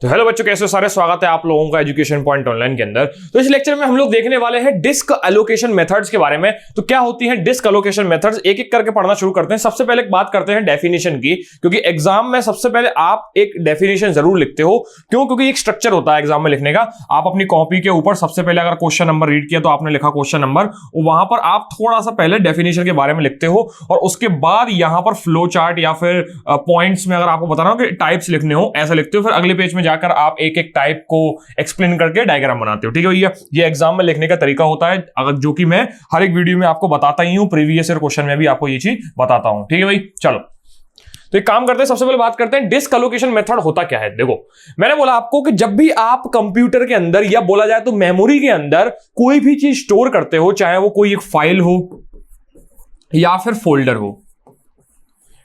तो हेलो बच्चों, कैसे हो सारे। स्वागत है आप लोगों का एजुकेशन पॉइंट ऑनलाइन के अंदर। तो इस लेक्चर में हम लोग देखने वाले हैं डिस्क एलोकेशन मेथड्स के बारे में। तो क्या होती हैं डिस्क एलोकेशन मेथड्स, एक एक करके पढ़ना शुरू करते हैं। सबसे पहले बात करते हैं डेफिनेशन की, क्योंकि एग्जाम में सबसे पहले आप एक डेफिनेशन जरूर लिखते हो। क्यों? क्योंकि एक स्ट्रक्चर होता है एग्जाम में लिखने का। आप अपनी कॉपी के ऊपर सबसे पहले अगर क्वेश्चन नंबर रीड किया तो आपने लिखा क्वेश्चन नंबर, वहां पर आप थोड़ा सा पहले डेफिनेशन के बारे में लिखते हो और उसके बाद यहां पर फ्लो चार्ट या फिर पॉइंट्स में अगर आपको बताना हो कि टाइप्स लिखने हो, ऐसा लिखते हो। फिर अगले पेज में जाकर आप एक एक टाइप को एक्सप्लेन करके डायग्राम बनाते हो। ठीक है भैया, ये एग्जाम में लिखने का तरीका होता है, अगर जो कि मैं हर एक वीडियो में आपको बताता ही हूं, प्रीवियस ईयर क्वेश्चन में भी आपको ये चीज बताता हूं। ठीक है भाई, चलो तो एक काम करते हैं, सबसे पहले बात करते हैं डिस्क एलोकेशन मेथड होता क्या है। देखो, मैंने बोला आपको कि जब भी आप कंप्यूटर के अंदर या बोला जाए तो मेमोरी के अंदर कोई भी चीज स्टोर करते हो, चाहे वो कोई एक फाइल हो या फिर फोल्डर हो,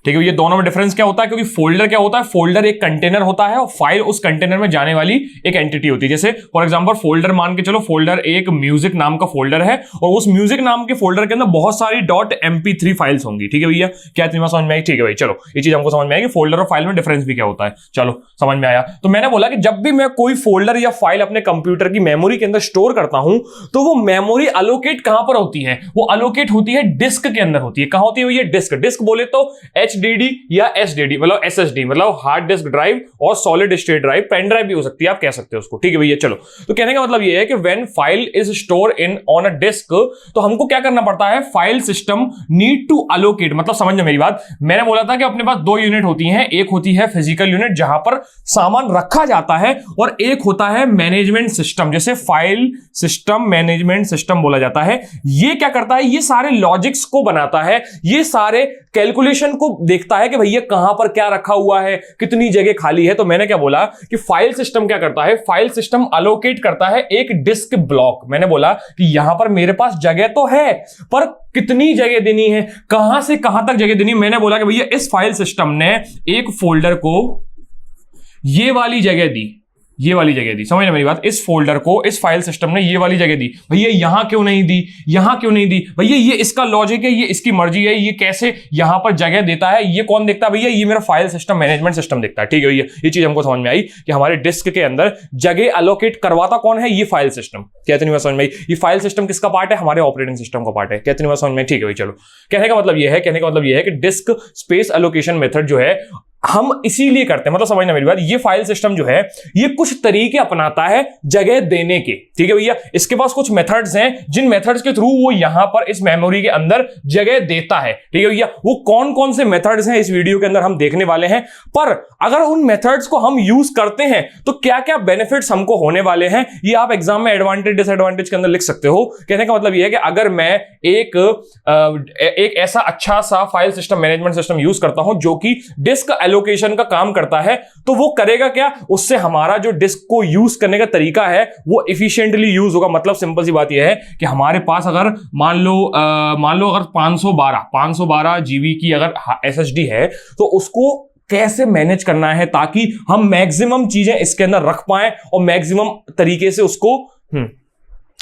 ठीक है। ये दोनों में डिफरेंस क्या होता है? क्योंकि फोल्डर क्या होता है, फोल्डर एक कंटेनर होता है और फाइल उस कंटेनर में जाने वाली एक एंटिटी होती है। जैसे फॉर एग्जांपल फोल्डर मान के चलो, फोल्डर एक म्यूजिक नाम का फोल्डर है और उस म्यूजिक नाम के फोल्डर के अंदर बहुत सारी .mp3 फाइल्स होंगी। ठीक है भैया, क्या तुम्हें समझ में आई? ठीक है भाई, चलो ये चीज हमको समझ में आएगी, फोल्डर और फाइल में डिफरेंस भी क्या होता है। चलो समझ में आया। तो मैंने बोला कि जब भी मैं कोई फोल्डर या फाइल अपने कंप्यूटर की मेमोरी के अंदर स्टोर करता हूं तो वो मेमोरी अलोकेट कहां पर होती है? वो अलोकेट होती है डिस्क के अंदर होती है। कहां होती है ये डिस्क? डिस्क बोले तो HDD या SDD मतलब SSD मतलब हार्ड डिस्क ड्राइव और solid state drive, pen drive भी हो सकती है, आप कह सकते हो उसको। ठीक है भैया, चलो तो कहने का मतलब ये है कि when file is store in on a disk, तो हमको क्या करना पड़ता है? File system need to allocate, मतलब समझ मेरी बात। मैंने बोला था कि अपने पास दो यूनिट होती हैं, एक होती है फिजिकल यूनिट जहां पर सामान रखा जाता है और एक होता है मैनेजमेंट सिस्टम, जैसे फाइल सिस्टम मैनेजमेंट सिस्टम बोला जाता है। ये क्या करता है? ये सारे लॉजिक्स को बनाता है, ये सारे कैलकुलेशन को देखता है कि भैया कहां पर क्या रखा हुआ है, कितनी जगह खाली है। तो मैंने क्या बोला कि फाइल सिस्टम क्या करता है? फाइल सिस्टम अलोकेट करता है एक डिस्क ब्लॉक। मैंने बोला कि यहां पर मेरे पास जगह तो है, पर कितनी जगह देनी है, कहां से कहां तक जगह देनी है। मैंने बोला कि भैया इस फाइल सिस्टम ने एक फोल्डर को ये वाली जगह दी, ये वाली जगह दी, समझ मेरी बात। इस फोल्डर को इस फाइल सिस्टम ने ये वाली जगह दी, भैया यहां क्यों नहीं दी, यहां क्यों नहीं दी? भैया ये इसका लॉजिक है, ये इसकी मर्जी है, ये कैसे यहां पर जगह देता है, ये कौन देखता है? भैया ये मेरा फाइल सिस्टम मैनेजमेंट सिस्टम देखता है। ठीक है भैया, ये चीज हमको समझ में आई कि हमारे डिस्क के अंदर जगह अलोकेट करवाता कौन है? ये फाइल सिस्टम। कहते नहीं समझ में आई? ये फाइल सिस्टम किसका पार्ट है? हमारे ऑपरेटिंग सिस्टम का पार्ट है। कहते नहीं समझ में? ठीक है भाई, चलो कहने का मतलब ये है कि डिस्क स्पेस एलोकेशन मेथड जो है हम इसीलिए करते हैं, मतलब समझना मेरी बात। ये फाइल सिस्टम जो है ये कुछ तरीके अपनाता है जगह देने के। ठीक है भैया, इसके पास कुछ मेथड्स हैं जिन मेथड्स के थ्रू वो यहां पर इस मेमोरी के अंदर जगह देता है। ठीक है भैया, वो कौन कौन से मेथड्स हैं इस वीडियो के अंदर हम देखने वाले हैं। पर अगर उन मेथड्स को हम यूज करते हैं तो क्या क्या बेनिफिट्स हमको होने वाले हैं, ये आप एग्जाम में एडवांटेज डिसएडवांटेज के अंदर लिख सकते हो। कहने का मतलब ये है कि अगर मैं एक ऐसा अच्छा सा file system management system use करता हूं जो कि डिस्क एलोकेशन का काम करता है, तो वो करेगा क्या? उससे हमारा जो डिस्क को यूज करने का तरीका है वो एफिशिएंटली यूज होगा। मतलब सिंपल सी बात यह है कि हमारे पास अगर मान लो अगर 512 जीबी की अगर SSD है तो उसको कैसे मैनेज करना है ताकि हम मैक्सिमम चीजें इसके अंदर रख पाएं और मैक्सिमम तरीके से उसको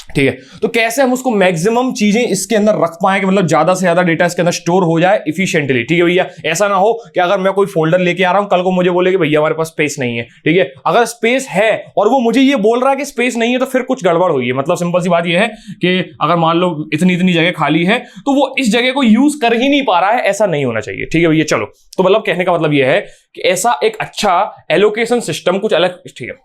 ठीक है, तो कैसे हम उसको मैक्सिमम चीजें इसके अंदर रख पाए कि मतलब ज्यादा से ज्यादा डेटा इसके अंदर स्टोर हो जाए इफिशिएंटली। ठीक है भैया, ऐसा ना हो कि अगर मैं कोई फोल्डर लेके आ रहा हूं, कल को मुझे बोले कि भैया हमारे पास स्पेस नहीं है। ठीक है, अगर स्पेस है और वो मुझे ये बोल रहा है कि स्पेस नहीं है तो फिर कुछ गड़बड़ हुई है। मतलब सिंपल सी बात ये है कि अगर मान लो इतनी जगह खाली है तो वो इस जगह को यूज कर ही नहीं पा रहा है, ऐसा नहीं होना चाहिए। ठीक है भैया, चलो तो मतलब कहने का मतलब ये है कि ऐसा एक अच्छा एलोकेशन सिस्टम कुछ अलग, ठीक है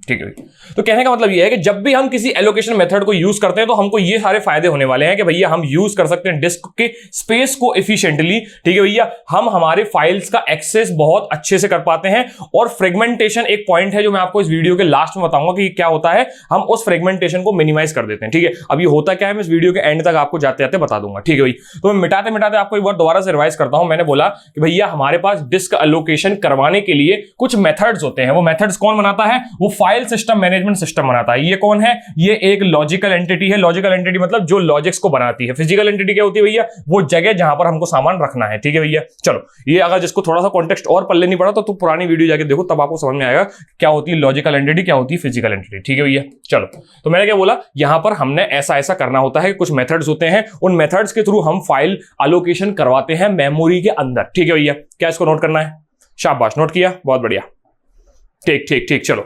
ठीक है। तो कहने का मतलब यह है कि जब भी हम किसी एलोकेशन मेथड को यूज करते हैं तो हमको ये सारे फायदे होने वाले हैं कि भैया हम यूज कर सकते हैं डिस्क के स्पेस को एफिशिएंटली। ठीक है भैया, हम हमारे फाइल्स का एक्सेस बहुत अच्छे से कर पाते हैं और फ्रेगमेंटेशन एक पॉइंट है जो मैं आपको इस वीडियो के लास्ट में बताऊंगा कि क्या होता है, हम उस फ्रेगमेंटेशन को मिनिमाइज कर देते हैं। ठीक है, अब ये होता क्या है मैं इस वीडियो के एंड तक आपको जाते जाते बता दूंगा। ठीक है भाई, तो मैं मिटाते मिटाते आपको एक बार दोबारा से रिवाइज करता हूं। मैंने बोला कि भैया हमारे पास डिस्क एलोकेशन करवाने के लिए कुछ मेथड्स होते हैं। वो मेथड्स कौन बनाता है? वो फाइल सिस्टम मैनेजमेंट सिस्टम बनाता है। ये कौन है? ये एक लॉजिकल एंटिटी है। लॉजिकल एंटिटी मतलब जो लॉजिक्स को बनाती है। फिजिकल एंटिटी क्या होती है भैया? वो जगह जहां पर हमको सामान रखना है। ठीक है भैया, चलो ये अगर जिसको थोड़ा सा कॉन्टेक्स्ट और पढ़ लेनी पड़ा तो पुरानी वीडियो जाके देखो, तब आपको समझ में आएगा क्या होती है लॉजिकल एंटिटी, क्या होती है फिजिकल एंटिटी। ठीक है भैया, चलो तो मैंने क्या बोला, यहां पर हमने ऐसा करना होता है, कुछ मेथड्स होते हैं, उन मेथड्स के थ्रू हम फाइल एलोकेशन करवाते हैं मेमोरी के अंदर। ठीक है भैया, क्या इसको नोट करना है? शाबाश, नोट किया, बहुत बढ़िया। ठीक ठीक ठीक, चलो।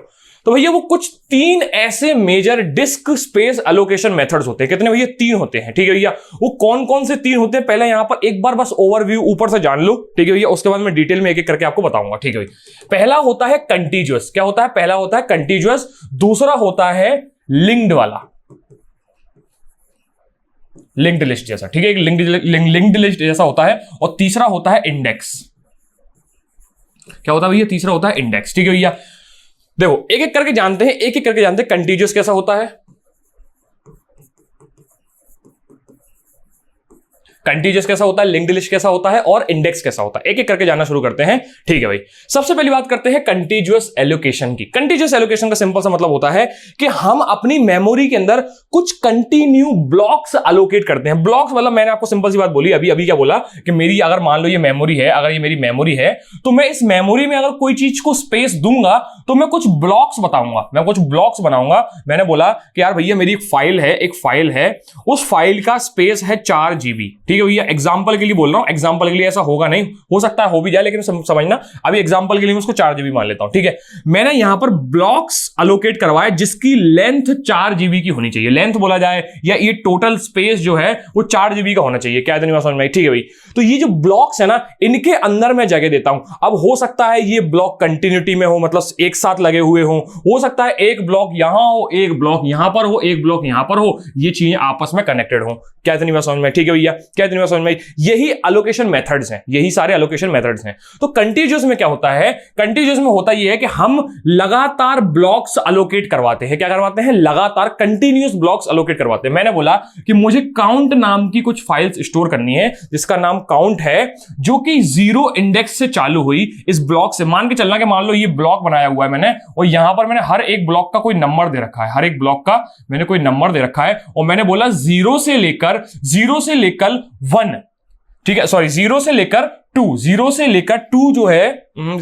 तो भैया वो कुछ 3 ऐसे major disk space allocation methods होते हैं। कितने भैया? 3 होते हैं। ठीक है भैया, वो कौन कौन से 3 होते हैं पहले यहां पर एक बार बस ओवरव्यू ऊपर से जान लो। ठीक है भैया, उसके बाद मैं डिटेल में एक एक करके आपको बताऊंगा। ठीक है भैया, पहला होता है कंटीन्यूअस। क्या होता है? पहला होता है कंटीन्यूअस, दूसरा होता है लिंक्ड वाला, लिंक्ड लिस्ट जैसा। ठीक है, लिंक्ड लिस्ट जैसा होता है। और तीसरा होता है इंडेक्स। क्या होता है भैया? तीसरा होता है इंडेक्स। ठीक है भैया, देखो एक एक करके जानते हैं, एक एक करके जानते हैं। कंटीन्यूअस कैसा होता है, कंटीन्यूअस कैसा होता है, लिंक्ड लिस्ट कैसा होता है और इंडेक्स कैसा होता है, एक एक करके जानना शुरू करते हैं। ठीक है भाई, सबसे पहली बात करते हैं कंटीन्यूअस एलोकेशन की। कंटीन्यूअस एलोकेशन का सिंपल सा मतलब होता है कि हम अपनी मेमोरी के अंदर कुछ कंटिन्यू ब्लॉक्स एलोकेट करते हैं। ब्लॉक्स मतलब मैंने आपको सिंपल सी बात बोली अभी अभी, क्या बोला कि मेरी अगर मान लो ये मेमोरी है, अगर ये मेरी मेमोरी है तो मैं इस मेमोरी में अगर कोई चीज को स्पेस दूंगा तो मैं कुछ ब्लॉक्स बताऊंगा, मैं कुछ ब्लॉक्स बनाऊंगा। मैंने बोला कि यार भैया मेरी एक फाइल है, उस फाइल का स्पेस है 4 GB। ठीक है भैया, एग्जांपल के लिए बोल रहा हूं, एग्जांपल के लिए ऐसा होगा नहीं, हो सकता है हो भी जाए, लेकिन समझना अभी एग्जांपल के लिए मैं उसको 4 GB मान लेता हूं। ठीक है, मैंने यहां पर ब्लॉक्स अलोकेट करवाए जिसकी लेंथ 4 GB की होनी चाहिए। लेंथ बोला जाए या ये टोटल स्पेस जो है वो 4 GB का होना चाहिए। क्या इतनी बात समझ में आई? ठीक है भाई, तो ये जो ब्लॉक्स है ना, इनके अंदर मैं जगह देता हूं। अब हो सकता है ये ब्लॉक कंटिन्यूटी में हो, मतलब एक साथ लगे हुए हो सकता है एक ब्लॉक यहां हो, एक ब्लॉक यहां पर हो, एक ब्लॉक यहां पर हो, ये चीजें आपस में कनेक्टेड हो। क्या इतनी बात समझ में? ठीक है भैया, क्या इतनी बात समझ में? यही एलोकेशन मेथड्स हैं, यही सारे एलोकेशन मेथड्स हैं। तो कंटीन्यूअस में क्या होता है? कंटीन्यूअस में होता यह है कि हम लगातार ब्लॉक्स एलोकेट करवाते हैं। क्या करवाते हैं? लगातार कंटीन्यूअस ब्लॉक्स एलोकेट करवाते हैं। मैंने बोला कि मुझे काउंट नाम की कुछ फाइल्स स्टोर करनी है जिसका नाम काउंट है, जो कि 0 इंडेक्स से चालू हुई। इस ब्लॉक से मान के चलना कि मान लो ये ब्लॉक बनाया हुआ है मैंने, और यहां पर मैंने हर एक ब्लॉक का कोई नंबर दे रखा है, हर एक ब्लॉक का मैंने कोई नंबर दे रखा है, और मैंने बोला 0 से लेकर 1, ठीक है, सॉरी 0 से लेकर 2, 0 से लेकर 2 जो है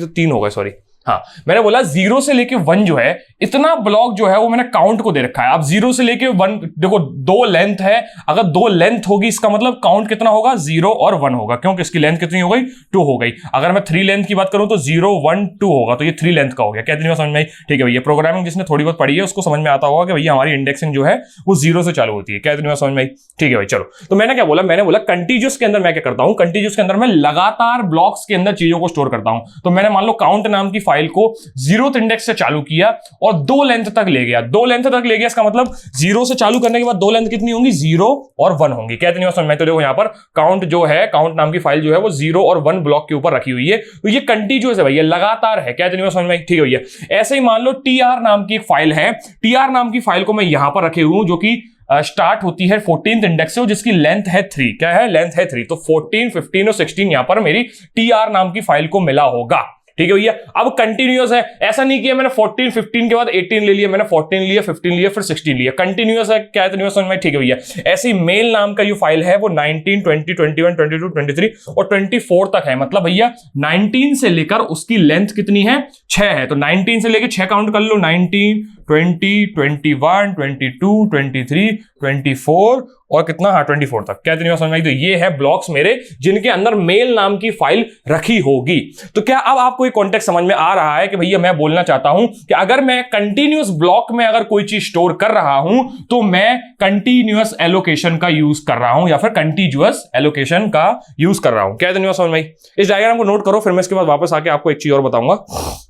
3 हो गए, सॉरी, हाँ मैंने बोला 0 से लेके 1 जो है, इतना ब्लॉक जो है वो मैंने काउंट को दे रखा है। अब 0 से लेके 1, देखो 2 लेंथ है, अगर 2 लेंथ होगी इसका मतलब काउंट कितना होगा? 0 और 1 होगा, क्योंकि इसकी लेंथ कितनी हो गई? 2 हो गई। अगर मैं 3 लेंथ की बात करूं तो 0, 1, 2 होगा, तो ये 3 लेंथ का हो गया। क्या इतनी बात समझ में आई? ठीक है भैया, प्रोग्रामिंग जिसने थोड़ी बहुत पढ़ी है उसको समझ में आता होगा कि भैया हमारी इंडेक्सिंग जो है वो 0 से चालू होती है। क्या इतनी बात समझ में आई? ठीक है भाई, चलो। तो मैंने क्या बोला? मैंने बोला कंटीन्यूअस के अंदर मैं क्या करता हूं? कंटीन्यूअस के अंदर मैं लगातार ब्लॉक्स के अंदर चीजों को स्टोर करता हूं। तो मैंने मान लो काउंट नाम की फाइल को 0th इंडेक्स से चालू किया और 2 लेंथ तक ले गया, 2 लेंथ तक ले गया, इसका मतलब 0 से चालू करने के बाद 2 लेंथ कितनी होंगी? 0 और 1 होंगी। क्या इतनी बात समझ में? तो देखो यहां पर काउंट जो है, काउंट नाम की फाइल जो है वो 0 और 1 ब्लॉक के ऊपर रखी हुई है, तो ये कंटीन्यूअस है भैया, लगातार है। क्या इतनी बात समझ में? ठीक है भैया, ऐसे ही मान लो TR नाम की एक फाइल है, TR नाम की फाइल को मैं यहां पर रखे हुए हूं, जो कि स्टार्ट होती है 14th इंडेक्स से, जिसकी लेंथ है 3। क्या है? लेंथ है 3। तो 14, 15 और 16 यहां पर मेरी TR नाम की फाइल को मिला होगा। ठीक है भैया, अब कंटीन्यूअस है, ऐसा नहीं किया मैंने 14, 15 के बाद 18 ले लिया, मैंने 14 लिया, 15 लिया, फिर 16 लिया, कंटीन्यूअस है। क्या है? समझ में? ठीक है भैया, ऐसी मेल नाम का जो फाइल है वो 19, 20, 21, 22, 23 और 24 तक है। मतलब भैया 19 से लेकर उसकी लेंथ कितनी है? 6 है। तो 19 से लेकर 6 काउंट कर लो, 19, 20, 21, 22, 23, 24 और कितना? हाँ 24 तक। क्या इतनी बात समझ में आई? तो ये है ब्लॉक्स मेरे जिनके अंदर मेल नाम की फाइल रखी होगी। तो क्या अब आपको एक कॉन्टेक्स्ट समझ में आ रहा है कि भैया मैं बोलना चाहता हूं कि अगर मैं कंटीन्यूअस ब्लॉक में अगर कोई चीज स्टोर कर रहा हूं तो मैं कंटीन्यूअस एलोकेशन का यूज कर रहा हूं या फिर कंटीन्यूअस एलोकेशन का यूज कर रहा हूं। क्या इतनी बात समझ में आई? इस डायग्राम को नोट करो, फिर मैं इसके बाद वापस आके आपको एक चीज और बताऊंगा।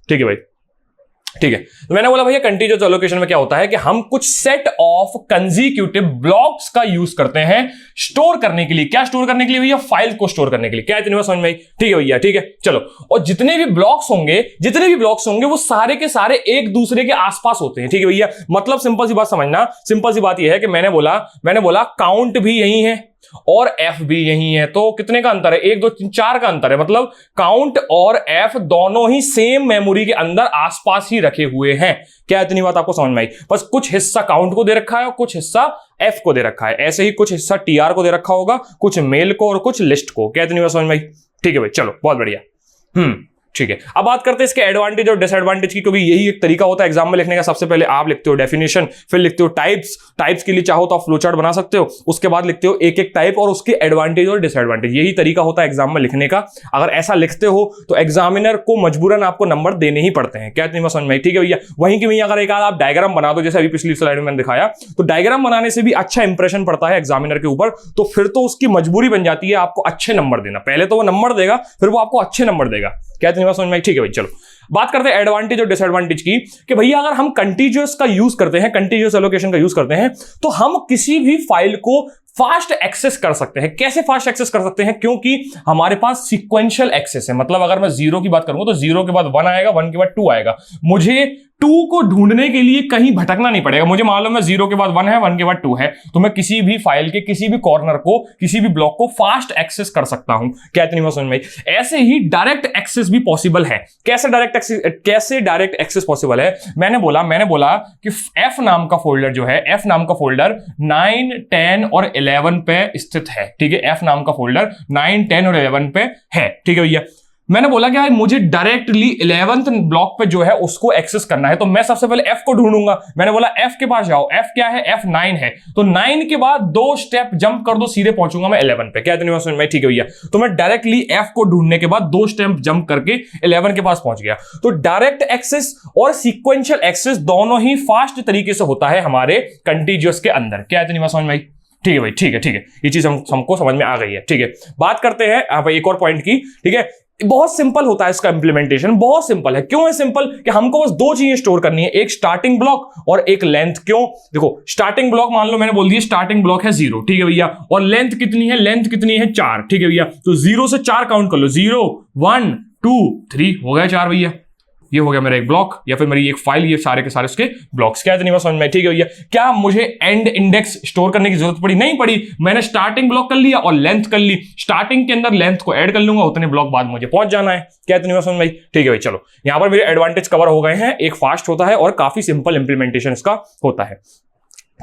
ठीक है भाई, ठीक है। तो मैंने बोला भैया कंटीन्यूअस एलोकेशन में क्या होता है कि हम कुछ सेट ऑफ कंसेक्यूटिव ब्लॉक्स का यूज करते हैं स्टोर करने के लिए। क्या स्टोर करने के लिए भैया? फाइल को स्टोर करने के लिए। क्या इतनी बात समझ में आई? ठीक है भैया, ठीक है, चलो। और जितने भी ब्लॉक्स होंगे वो सारे के सारे एक दूसरे के आसपास होते हैं। ठीक है भैया, मतलब सिंपल सी बात समझना, सिंपल सी बात यह है कि मैंने बोला काउंट भी यही है और F भी यही है, तो कितने का अंतर है? 1, 2, 3, 4 का अंतर है। मतलब काउंट और F दोनों ही सेम मेमोरी के अंदर आसपास ही रखे हुए हैं। क्या इतनी बात आपको समझ में आई? बस कुछ हिस्सा काउंट को दे रखा है और कुछ हिस्सा F को दे रखा है। ऐसे ही कुछ हिस्सा TR को दे रखा होगा, कुछ मेल को और कुछ लिस्ट को। क्या इतनी बात समझ में आई? ठीक है भाई, चलो, बहुत बढ़िया। ठीक है, अब बात करते हैं इसके एडवांटेज और डिसएडवांटेज की, क्योंकि यही एक तरीका होता है एग्जाम में लिखने का। सबसे पहले आप लिखते हो डेफिनेशन, फिर लिखते हो टाइप्स के लिए चाहो तो आप फ्लो चार्ट बना सकते हो, उसके बाद लिखते हो एक एक टाइप और उसके एडवांटेज और डिसएडवांटेज। यही तरीका होता है एग्जाम में लिखने का। अगर ऐसा लिखते हो तो एग्जामिनर को मजबूरन आपको नंबर देने ही पड़ते हैं। क्या इतनी बात समझ में? ठीक है भैया, वहीं की वहीं अगर एक आध आप डायग्राम बना दो, जैसे अभी पिछली स्लाइड में मैंने दिखाया, तो डायग्राम बनाने से भी अच्छा इंप्रेशन पड़ता है एग्जामिनर के ऊपर। तो फिर तो उसकी मजबूरी बन जाती है आपको अच्छे नंबर देना। पहले तो वो नंबर देगा, फिर वो आपको अच्छे नंबर देगा। क्या इतनी बात समझ में? ठीक है भाई, चलो बात करते हैं एडवांटेज और डिसएडवांटेज की, कि भैया अगर हम कंटीन्यूअस का यूज करते हैं, कंटीन्यूअस एलोकेशन का यूज करते हैं, तो हम किसी भी फाइल को फास्ट एक्सेस कर सकते हैं। कैसे फास्ट एक्सेस कर सकते हैं? क्योंकि हमारे पास सीक्वेंशियल एक्सेस है। मतलब अगर मैं 0 की बात करूंगा तो 0 के बाद 1 आएगा, 1 के बाद 2 आएगा। मुझे 2 को ढूंढने के लिए कहीं भटकना नहीं पड़ेगा। मुझे मालूम है 0 के बाद 1 है, 1 के बाद 2 है, तो मैं किसी भी फाइल के किसी भी कॉर्नर को, किसी भी ब्लॉक को फास्ट एक्सेस कर सकता हूं। क्या इतनी बात समझ में? ऐसे ही डायरेक्ट एक्सेस भी पॉसिबल है। कैसे डायरेक्ट एक्सेस पॉसिबल है? मैंने बोला कि F नाम का फोल्डर जो है, F नाम का फोल्डर 9, 10 और 11 पे स्थित है। ठीक है, F नाम का फोल्डर 9, 10 और 11 पे है। ठीक है भैया, मैंने बोला कि यार मुझे डायरेक्टली 11th ब्लॉक पे जो है उसको एक्सेस करना है, तो मैं सबसे पहले F को ढूंढूंगा। मैंने बोला F के पास जाओ। F क्या है? F 9 है, तो 9 के बाद 2 स्टेप जंप कर दो, सीधे पहुंचूंगा मैं 11 पे। क्या इतनी बात समझ में? ठीक है भैया, तो मैं डायरेक्टली F को ढूंढने के बाद 2 स्टेप जंप करके 11 के पास पहुंच गया। तो डायरेक्ट एक्सेस और सीक्वेंशियल एक्सेस दोनों ही फास्ट तरीके से होता है हमारे कंटीन्यूअस के अंदर। क्या इतनी बात समझ में? ठीक है भाई, ठीक है, ये चीज हमको समझ में आ गई है। ठीक है, बात करते हैं एक और पॉइंट की। ठीक है, बहुत सिंपल होता है इसका इंप्लीमेंटेशन, बहुत सिंपल है। क्यों है सिंपल? कि हमको बस 2 चीजें स्टोर करनी है, एक स्टार्टिंग ब्लॉक और एक लेंथ। क्यों? देखो, स्टार्टिंग ब्लॉक मान लो मैंने बोल दिया स्टार्टिंग ब्लॉक है 0, ठीक है भैया, और लेंथ कितनी है? लेंथ कितनी है? 4, ठीक है भैया। तो 0 से 4 काउंट कर लो, 0, 1, 2, 3, हो गया 4 भैया। ये हो गया मेरा एक ब्लॉक या फिर मेरी एक फाइल, ये सारे के सारे उसके ब्लॉक्स। क्या इतनी बात समझ में? ठीक है भैया, क्या मुझे एंड इंडेक्स स्टोर करने की जरूरत पड़ी? नहीं पड़ी। मैंने स्टार्टिंग ब्लॉक कर लिया और लेंथ कर ली। स्टार्टिंग के अंदर लेंथ को ऐड कर लूंगा, उतने ब्लॉक बाद मुझे पहुंच जाना है। क्या इतनी बात समझ में? ठीक है भाई, चलो यहां पर मेरे एडवांटेज कवर हो गए हैं। एक फास्ट होता है और काफी सिंपल इंप्लीमेंटेशन इसका होता है।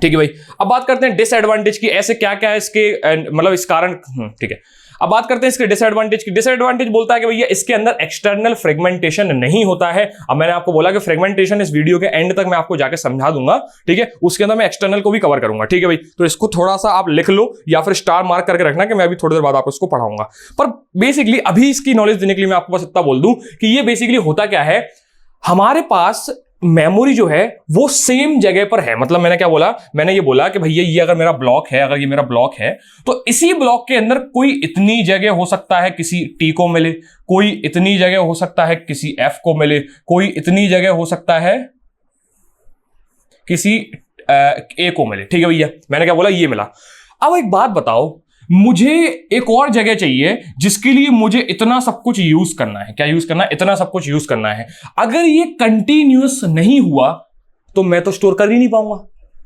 ठीक है भाई, अब बात करते हैं डिसएडवांटेज की। ऐसे क्या क्या है इसके मतलब इस कारण। ठीक है, अब बात करते हैं इसके डिसएडवांटेज की। डिसएडवांटेज बोलता है कि भैया इसके अंदर एक्सटर्नल फ्रेगमेंटेशन नहीं होता है। अब मैंने आपको बोला कि फ्रेगमेंटेशन इस वीडियो के एंड तक मैं आपको जाके समझा दूंगा। ठीक है, उसके अंदर मैं एक्सटर्नल को भी कवर करूंगा। ठीक है भाई, तो इसको थोड़ा सा आप लिख लो या फिर स्टार मार्क करके रखना कि मैं अभी थोड़ी देर बाद आपको इसको पढ़ाऊंगा। पर बेसिकली अभी इसकी नॉलेज देने के लिए मैं आपको बस इतना बोल दूं कि ये बेसिकली होता क्या है, हमारे पास मेमोरी जो है वो सेम जगह पर है। मतलब मैंने क्या बोला? मैंने ये बोला कि भैया ये अगर मेरा ब्लॉक है, अगर ये मेरा ब्लॉक है, तो इसी ब्लॉक के अंदर कोई इतनी जगह हो सकता है किसी टी को मिले, कोई इतनी जगह हो सकता है किसी एफ को मिले, कोई इतनी जगह हो सकता है किसी ए को मिले। ठीक है भैया, मैंने क्या बोला? ये मिला। अब एक बात बताओ, मुझे एक और जगह चाहिए जिसके लिए मुझे इतना सब कुछ यूज करना है। क्या यूज करना है? इतना सब कुछ यूज करना है। अगर ये कंटिन्यूअस नहीं हुआ तो मैं तो स्टोर कर ही नहीं पाऊंगा।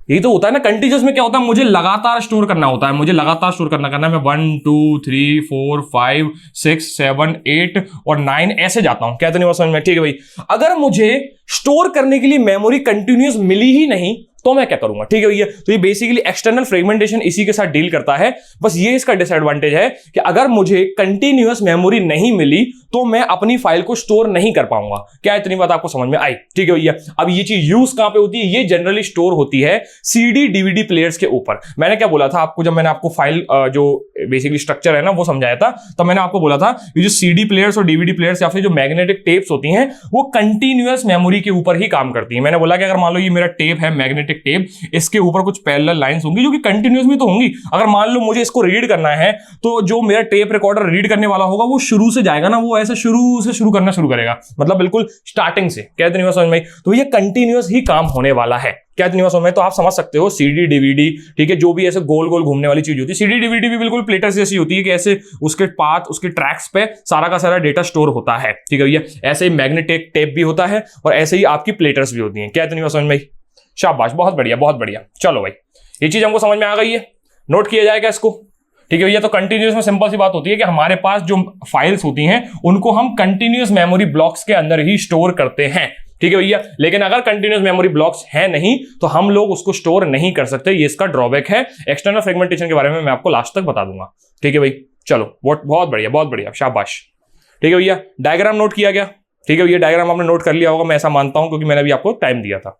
यही तो होता है ना, कंटिन्यूअस में क्या होता है? मुझे लगातार स्टोर करना होता है, मुझे लगातार स्टोर करना है। मैं 1, 2, 3, 4, 5, 6, 7, 8 और 9 ऐसे जाता हूं। क्या इतनी बात समझ में? ठीक है भाई, अगर मुझे स्टोर करने के लिए मेमोरी कंटिन्यूअस मिली ही नहीं तो मैं क्या करूंगा? ठीक है भैया, तो ये बेसिकली एक्सटर्नल फ्रेगमेंटेशन इसी के साथ डील करता है। बस ये इसका डिसएडवांटेज है कि अगर मुझे कंटिन्यूअस मेमोरी नहीं मिली तो मैं अपनी फाइल को स्टोर नहीं कर पाऊंगा। क्या इतनी बात आपको समझ में आई? ठीक है भैया, अब ये चीज यूज कहां पे होती है? ये जनरली स्टोर होती है सीडी डीवीडी प्लेयर्स के ऊपर। मैंने क्या बोला था आपको, जब मैंने आपको फाइल जो बेसिकली स्ट्रक्चर है ना वो समझाया था, तो मैंने आपको बोला था ये जो सीडी प्लेयर्स और डीवीडी प्लेयर्स या फिर जो मैग्नेटिक टेप्स होती हैं वो कंटिन्यूअस मेमोरी के ऊपर ही काम करती है। मैंने बोला कि अगर मान लो ये मेरा टेप है, मैग्नेटिक टेप, इसके ऊपर कुछ पैरेलल लाइंस होंगी जो कि कंटिन्यूअस भी तो होंगी। अगर मान लो मुझे इसको रीड करना है तो जो मेरा टेप रिकॉर्डर रीड करने वाला होगा वो शुरू से जाएगा ना, वो ऐसे शुरू करना शुरू करेगा, मतलब बिल्कुल स्टार्टिंग से। क्या इतनी बात समझ में? तो ये कंटिन्यूअस ही काम होने वाला है। क्या इतनी बात समझ में? तो आप समझ सकते हो सीडी डीवीडी, ठीक है, जो भी ऐसे गोल गोल घूमने वाली चीज होती है। सीडी डीवीडी भी बिल्कुल प्लेटर्स जैसी होती है कि ऐसे उसके पाथ, उसके ट्रैक्स पे सारा का सारा डेटा स्टोर होता है। ठीक है भैया, ऐसे ही मैग्नेटिक टेप भी होता है और ऐसे ही आपकी प्लेटर्स भी होती हैं। क्या इतनी बात समझ में? शाबाश, बहुत बढ़िया, बहुत बढ़िया। चलो भाई, ये चीज हमको समझ में आ गई है, नोट किया जाएगा इसको। ठीक है भैया, तो कंटिन्यूअस में सिंपल सी बात होती है कि हमारे पास जो फाइल्स होती हैं उनको हम कंटिन्यूअस मेमोरी ब्लॉक्स के अंदर ही स्टोर करते हैं। ठीक है भैया, लेकिन अगर कंटिन्यूअस मेमोरी ब्लॉक्स है नहीं तो हम लोग उसको स्टोर नहीं कर सकते। ये इसका ड्रॉबैक है। एक्सटर्नल फ्रेगमेंटेशन के बारे में मैं आपको लास्ट तक बता दूंगा। ठीक है भाई, चलो बहुत बढ़िया, बहुत बढ़िया, शाबाश। ठीक है भैया, डायग्राम नोट किया गया, ठीक है भैया, डायग्राम आपने नोट कर लिया होगा, मैं ऐसा मानता हूं क्योंकि मैंने भी आपको टाइम दिया था।